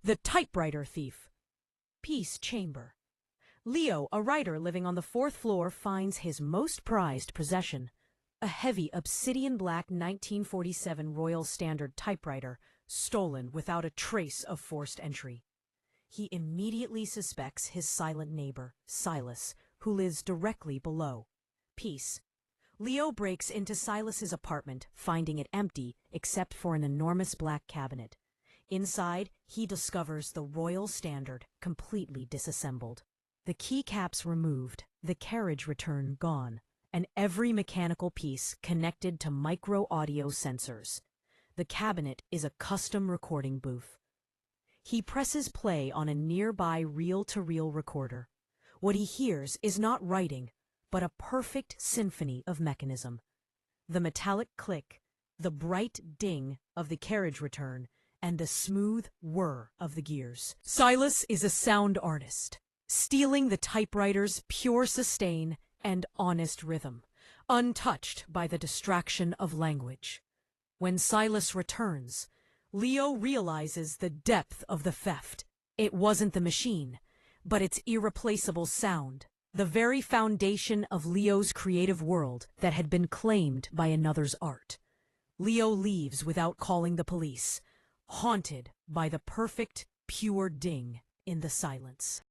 The Typewriter Thief. Peace Chamber. Leo, a writer living on the 4th floor, finds his most prized possession, a heavy obsidian-black 1947 Royal Standard typewriter, stolen without a trace of forced entry. He immediately suspects his silent neighbor, Silas, who lives directly below. Peace. Leo breaks into Silas's apartment, finding it empty except for an enormous black cabinet. Inside, he discovers the Royal Standard completely disassembled. The keycaps removed, the carriage return gone, and every mechanical piece connected to micro-audio sensors. The cabinet is a custom recording booth. He presses play on a nearby reel-to-reel recorder. What he hears is not writing, but a perfect symphony of mechanism. The metallic click, the bright ding of the carriage return, and the smooth whir of the gears. Silas is a sound artist, stealing the typewriter's pure sustain and honest rhythm, untouched by the distraction of language. When Silas returns, Leo realizes the depth of the theft. It wasn't the machine, but its irreplaceable sound, the very foundation of Leo's creative world that had been claimed by another's art. Leo leaves without calling the police, haunted by the perfect, pure ding in the silence.